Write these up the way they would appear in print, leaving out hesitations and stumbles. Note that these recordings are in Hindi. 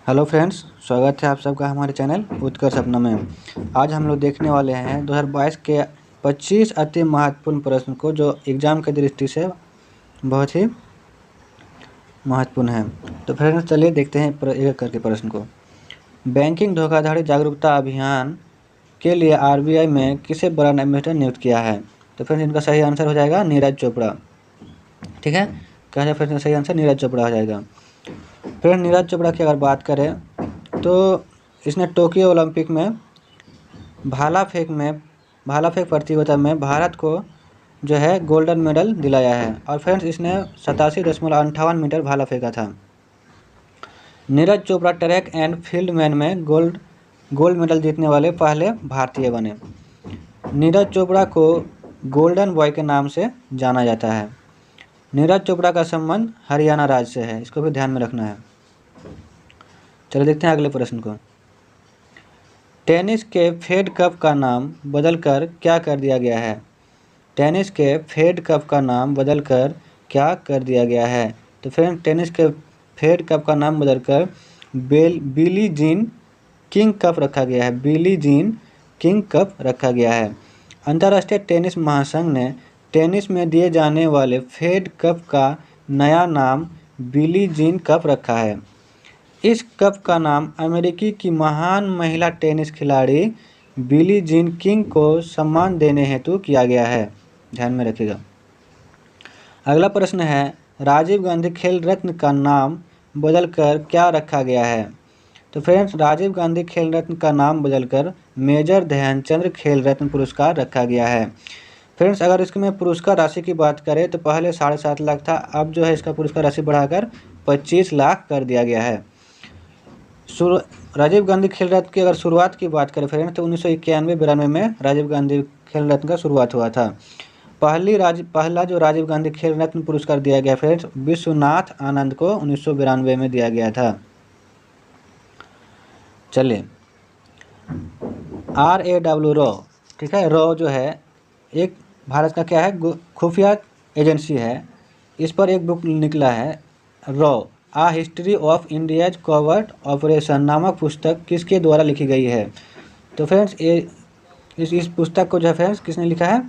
हेलो फ्रेंड्स, स्वागत है आप सबका हमारे चैनल उत्कर्ष अपना में। आज हम लोग देखने वाले हैं 2022 के 25 अति महत्वपूर्ण प्रश्न को, जो एग्ज़ाम की दृष्टि से बहुत ही महत्वपूर्ण है। तो फ्रेंड्स चलिए देखते हैं एक करके प्रश्न को। बैंकिंग धोखाधड़ी जागरूकता अभियान के लिए आरबीआई में किसे ब्रांड एम्बेसडर नियुक्त किया है? तो फ्रेंड्स इनका सही आंसर हो जाएगा नीरज चोपड़ा। ठीक है, क्या है फ्रेंड्स सही आंसर नीरज चोपड़ा हो जाएगा। फिर नीरज चोपड़ा की अगर बात करें तो इसने टोक्यो ओलंपिक में भाला फेंक प्रतियोगिता में भारत को जो है गोल्डन मेडल दिलाया है। और फ्रेंड्स इसने 87.58 मीटर भाला फेंका था। Neeraj Chopra track and field man में गोल्ड मेडल जीतने वाले पहले भारतीय बने। नीरज चोपड़ा को गोल्डन बॉय के नाम से जाना जाता है। नीरज चोपड़ा का संबंध हरियाणा राज्य से है, इसको भी ध्यान में रखना है। चलिए देखते हैं अगले प्रश्न को। टेनिस के फेड कप का नाम बदलकर क्या कर दिया गया है? टेनिस के फेड कप का नाम बदलकर क्या कर दिया गया है? तो फ्रेंड टेनिस के फेड कप का नाम बदलकर बिली जीन किंग कप रखा गया है। बिली जीन किंग कप रखा गया है। अंतर्राष्ट्रीय टेनिस महासंघ ने टेनिस में दिए जाने वाले फेड कप का नया नाम बिली जीन कप रखा है। इस कप का नाम अमेरिकी की महान महिला टेनिस खिलाड़ी बिली जीन किंग को सम्मान देने हेतु किया गया है, ध्यान में रखिएगा। अगला प्रश्न है, राजीव गांधी खेल रत्न का नाम बदलकर क्या रखा गया है? तो फ्रेंड्स राजीव गांधी खेल रत्न का नाम बदलकर मेजर ध्यानचंद खेल रत्न पुरस्कार रखा गया है। फ्रेंड्स अगर इसमें पुरस्कार राशि की बात करें तो पहले 7.5 लाख था, अब जो है इसका पुरस्कार राशि बढ़ाकर 25 लाख कर दिया गया है। राजीव गांधी खेल रत्न की अगर शुरुआत की बात करें फ्रेंड्स तो 1991-92 में राजीव गांधी खेल रत्न का शुरुआत हुआ था। पहला जो राजीव गांधी खेल रत्न पुरस्कार दिया गया फ्रेंड्स विश्वनाथ आनंद को 1992 में दिया गया था। चलिए RAW रॉ, ठीक है, रॉ जो है एक भारत का क्या है खुफिया एजेंसी है। इस पर एक बुक निकला है रॉ a history of India's covert operation नामक पुस्तक किसके द्वारा लिखी गई है? तो फ्रेंड्स इस पुस्तक को जो है फ्रेंड्स किसने लिखा है?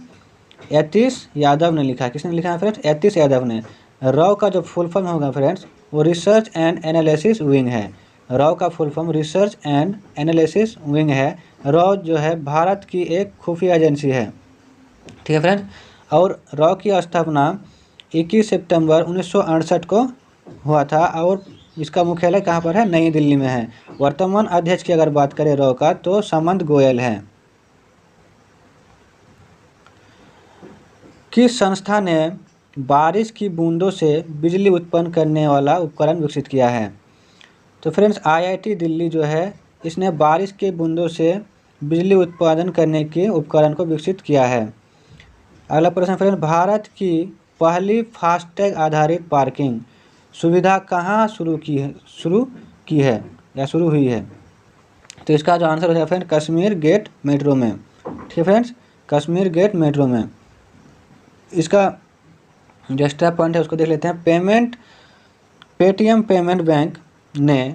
यतीश यादव ने लिखा है। किसने लिखा है फ्रेंड्स? यतीश यादव ने। रॉ का जो फुल फॉर्म होगा फ्रेंड्स वो रिसर्च एंड एनालिसिस विंग है। रॉ का full form research and analysis wing है। रॉ जो है भारत की एक खुफिया एजेंसी है, ठीक है फ्रेंड्स। और रॉ की स्थापना 21 सितंबर 1968 को हुआ था और इसका मुख्यालय कहाँ पर है? नई दिल्ली में है। वर्तमान अध्यक्ष की अगर बात करें रॉ का तो सामंत गोयल है। किस संस्था ने बारिश की बूंदों से बिजली उत्पन्न करने वाला उपकरण विकसित किया है? तो फ्रेंड्स IIT दिल्ली जो है इसने बारिश की बूंदों से बिजली उत्पादन करने के उपकरण को विकसित किया है। अगला प्रश्न फ्रेंड्स, भारत की पहली फास्टैग आधारित पार्किंग सुविधा कहाँ शुरू हुई है? तो इसका जो आंसर हो जाएगा फ्रेंड कश्मीर गेट मेट्रो में, ठीक है फ्रेंड्स, कश्मीर गेट मेट्रो में। इसका जो एक्स्ट्रा पॉइंट है उसको देख लेते हैं। पेटीएम पेमेंट बैंक ने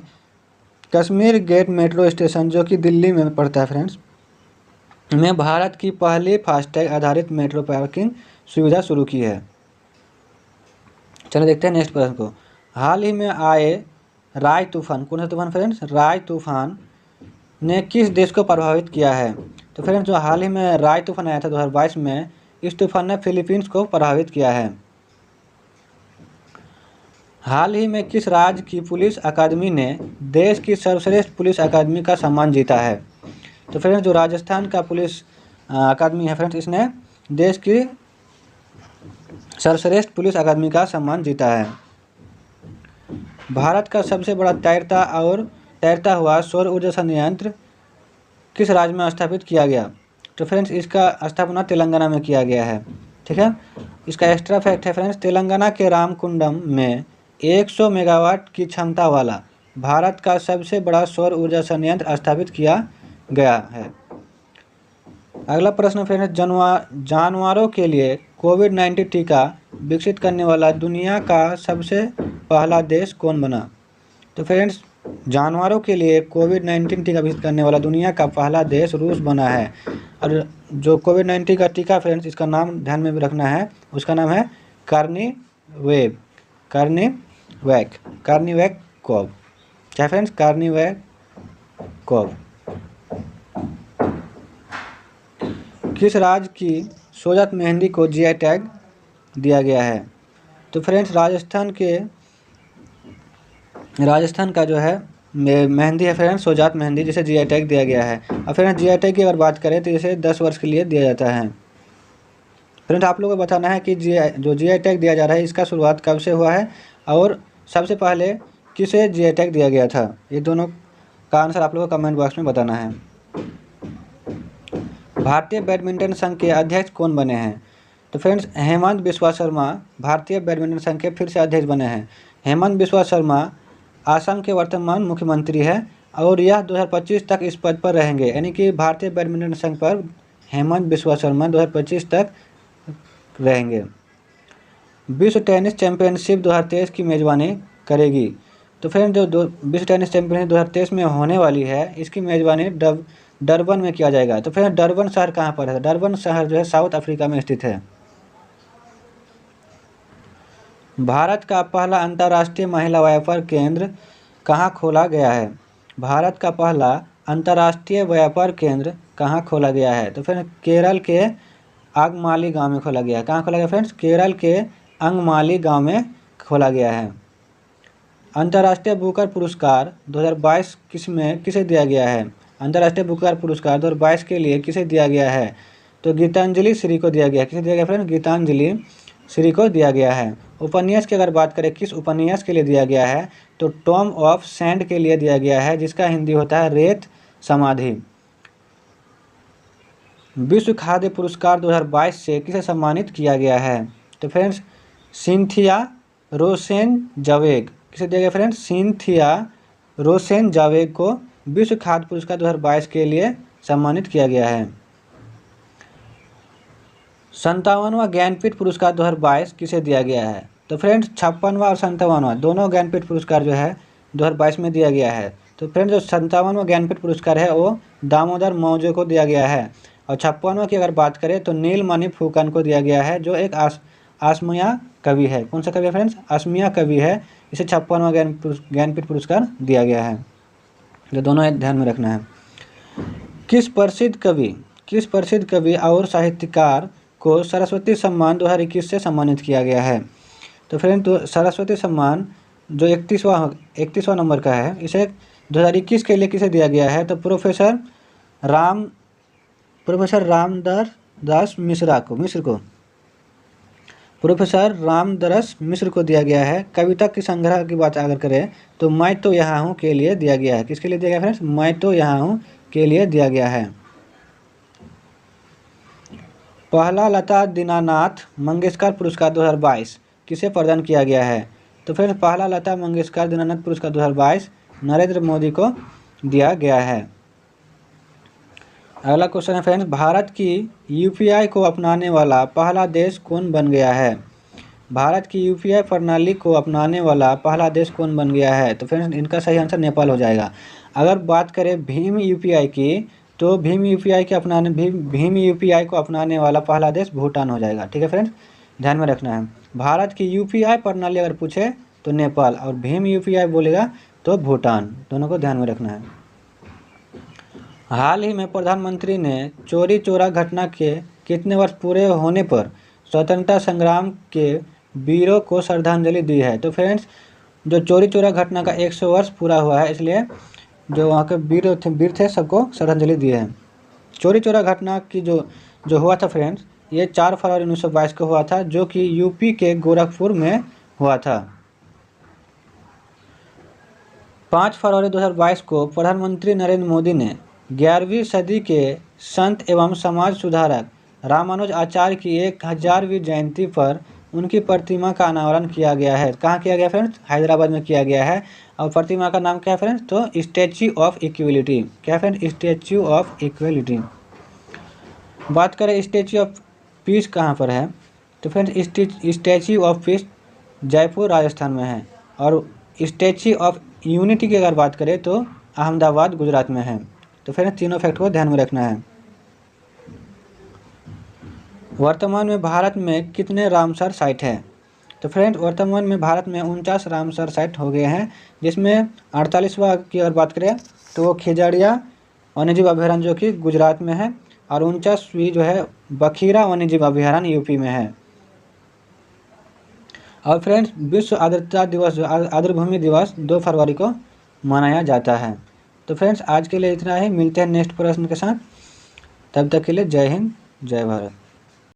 कश्मीर गेट मेट्रो स्टेशन जो कि दिल्ली में पड़ता है फ्रेंड्स में भारत की पहली फास्टैग आधारित मेट्रो पार्किंग सुविधा शुरू की है। चलो देखते हैं नेक्स्ट प्रश्न को। हाल ही में आए राय तूफान, कौन सा तूफान फ्रेंड्स? राय तूफान ने किस देश को प्रभावित किया है? तो फ्रेंड्स जो हाल ही में राय तूफान आया था 2022 में, इस तूफान ने फिलीपींस को प्रभावित किया है। हाल ही में किस राज्य की पुलिस अकादमी ने देश की सर्वश्रेष्ठ पुलिस अकादमी का सम्मान जीता है? तो फ्रेंड्स जो राजस्थान का पुलिस अकादमी है फ्रेंड्स इसने देश की सर्वश्रेष्ठ पुलिस अकादमी का सम्मान जीता है। भारत का सबसे बड़ा तैरता हुआ सौर ऊर्जा संयंत्र किस राज्य में स्थापित किया गया? तो फ्रेंड्स इसका स्थापना तेलंगाना में किया गया है, ठीक है। इसका एक्स्ट्रा फैक्ट है फ्रेंड्स, तेलंगाना के रामकुंडम में 100 मेगावाट की क्षमता वाला भारत का सबसे बड़ा सौर ऊर्जा संयंत्र स्थापित किया गया है। अगला प्रश्न फ्रेंड्स, जानवरों के लिए कोविड-19 टीका विकसित करने वाला दुनिया का सबसे पहला देश कौन बना? तो फ्रेंड्स जानवरों के लिए कोविड-19 टीका विकसित करने वाला दुनिया का पहला देश रूस बना है। और जो कोविड-19 का टीका फ्रेंड्स, इसका नाम ध्यान में भी रखना है, उसका नाम है कार्निवैक कॉव। क्या फ्रेंड्स? कार्निवैक कॉव। किस राज्य की सोजत मेहंदी को जीआई टैग दिया गया है? तो फ्रेंड्स, राजस्थान का जो है मेहंदी है फ्रेंड्स, सोजात मेहंदी, जिसे जीआई टैग दिया गया है। और फ्रेंड्स, जीआई टैग की अगर बात करें तो इसे 10 वर्ष के लिए दिया जाता है। फ्रेंड्स, आप लोगों को बताना है कि जीआई टैग दिया जा रहा है, इसका शुरुआत कब से हुआ है और सबसे पहले किसे जीआई टैग दिया गया था। ये दोनों का आंसर आप लोगों को कमेंट बॉक्स में बताना है। भारतीय बैडमिंटन संघ के अध्यक्ष कौन बने हैं? तो फ्रेंड्स, हेमंत बिस्वा शर्मा भारतीय बैडमिंटन संघ के फिर से अध्यक्ष बने हैं। हेमंत बिस्वा शर्मा असम के वर्तमान मुख्यमंत्री है और यह 2025 तक इस पद पर रहेंगे। यानी कि भारतीय बैडमिंटन संघ पर हेमंत बिस्वा शर्मा 2025 तक रहेंगे। विश्व टेनिस चैंपियनशिप 2023 की मेजबानी करेगी। तो फ्रेंड्स, जो विश्व टेनिस चैंपियनशिप 2023 में होने वाली है, इसकी मेजबानी डरबन में किया जाएगा। तो फ्रेंड्स, डरबन शहर कहाँ पर है? डरबन शहर जो है साउथ अफ्रीका में स्थित है। भारत का पहला अंतर्राष्ट्रीय महिला व्यापार केंद्र कहाँ खोला गया है? भारत का पहला अंतर्राष्ट्रीय व्यापार केंद्र कहाँ खोला गया है? तो फिर केरल के अंगमाली गांव में खोला गया है। कहाँ खोला गया फ्रेंड्स? केरल के अंगमाली गांव में खोला गया है। अंतर्राष्ट्रीय बुकर पुरस्कार 2022 किसे दिया गया है? अंतर्राष्ट्रीय बुकर पुरस्कार 2022 के लिए किसे दिया गया है? तो गीतांजलि श्री को दिया गया। किसे दिया गया फ्रेंड्स? गीतांजलि श्री को दिया गया है। उपन्यास की अगर बात करें किस उपन्यास के लिए दिया गया है, तो टॉम ऑफ सैंड के लिए दिया गया है, जिसका हिंदी होता है रेत समाधि। विश्व खाद्य पुरस्कार 2022 से किसे सम्मानित किया गया है? तो फ्रेंड्स, सिंथिया रोसेनजावेग। किसे दिया गया फ्रेंड्स? सिंथिया रोसेनजावेग को विश्व खाद्य पुरस्कार 2022 के लिए सम्मानित किया गया है। 57वां ज्ञानपीठ पुरस्कार 2022 किसे दिया गया है? तो फ्रेंड्स, 56वां और 57वां दोनों ज्ञानपीठ पुरस्कार जो है 2022 में दिया गया है। तो फ्रेंड्स, जो 57वां ज्ञानपीठ पुरस्कार है वो दामोदर मौर्य को दिया गया है। और 56वां की अगर बात करें तो नीलमणि फुकन को दिया गया है, जो एक असमिया कवि है। कौन सा कवि है फ्रेंड्स? असमिया कवि है। इसे 56वां ज्ञानपीठ पुरस्कार दिया गया है। ये दोनों ध्यान में रखना है। किस प्रसिद्ध कवि और साहित्यकार को सरस्वती सम्मान 2021 से सम्मानित किया गया है? तो फ्रेंड, तो सरस्वती सम्मान जो 31वां नंबर का है, इसे 2021 के लिए किसे दिया गया है? तो प्रोफेसर रामदास मिश्र को प्रोफेसर रामदास मिश्र को दिया गया है। कविता की संग्रह की बात अगर करें तो मैं तो यहाँ हूँ के लिए दिया गया है। किसके लिए दिया गया फ्रेंड्स? मैं तो यहाँ हूँ के लिए दिया गया है। पहला लता दीनानाथ मंगेशकर पुरस्कार 2022 किसे प्रदान किया गया है? तो फिर पहला लता मंगेशकर दीनानाथ पुरस्कार 2022 नरेंद्र मोदी को दिया गया है। अगला क्वेश्चन है फ्रेंड्स, भारत की यूपीआई को अपनाने वाला पहला देश कौन बन गया है? भारत की यूपीआई प्रणाली को अपनाने वाला पहला देश कौन बन गया है? तो फ्रेंड्स, इनका सही आंसर नेपाल हो जाएगा। अगर बात करें भीम यूपीआई की, तो भीम यूपीआई को अपनाने वाला पहला देश भूटान हो जाएगा। ठीक है फ्रेंड्स, ध्यान में रखना है। भारत की यूपीआई प्रणाली अगर पूछे तो नेपाल, और भीम यूपीआई बोलेगा तो भूटान। दोनों को ध्यान में रखना है। हाल ही में प्रधानमंत्री ने चौरी चौरा घटना के कितने वर्ष पूरे होने पर स्वतंत्रता संग्राम के वीरों को श्रद्धांजलि दी है? तो फ्रेंड्स, जो चौरी चौरा घटना का 100 वर्ष पूरा हुआ है, इसलिए जो वहाँ के वीर थे सबको श्रद्धांजलि दी है। चौरी चौरा घटना की जो हुआ था फ्रेंड्स, ये 4 फरवरी 1922 को हुआ था, जो कि यूपी के गोरखपुर में हुआ था। 5 फरवरी 2022 को प्रधानमंत्री नरेंद्र मोदी ने 11वीं सदी के संत एवं समाज सुधारक रामानुज आचार्य की 1000वीं जयंती पर उनकी प्रतिमा का अनावरण किया गया है। कहाँ किया गया फ्रेंड्स? हैदराबाद में किया गया है। और प्रतिमा का नाम क्या है फ्रेंड्स? तो स्टैच्यू ऑफ इक्वलिटी। क्या है फ्रेंड्स? Statue of equality. बात करें स्टैच्यू ऑफ पीस कहाँ पर है, तो friends statue of peace Jaipur Rajasthan में है। और स्टैच्यू ऑफ यूनिटी की अगर बात करें तो अहमदाबाद गुजरात में है। तो फ्रेंड्स तीनों फैक्ट को ध्यान में रखना है। वर्तमान में भारत में कितने रामसर साइट है? तो फ्रेंड्स वर्तमान में भारत में 49 रामसर साइट हो गए हैं, जिसमें 48वां की अगर बात करें तो वो खिजड़िया वन्यजीव अभयारण्य जो कि गुजरात में है, और 49वीं जो है बखीरा वन्यजीव अभयारण्य यूपी में है। और फ्रेंड्स विश्व आर्द्रता दिवस जो आर्द्रभूमि दिवस 2 फरवरी को मनाया जाता है। तो फ्रेंड्स आज के लिए इतना ही, मिलते हैं नेक्स्ट प्रश्न के साथ। तब तक के लिए जय हिंद, जय भारत।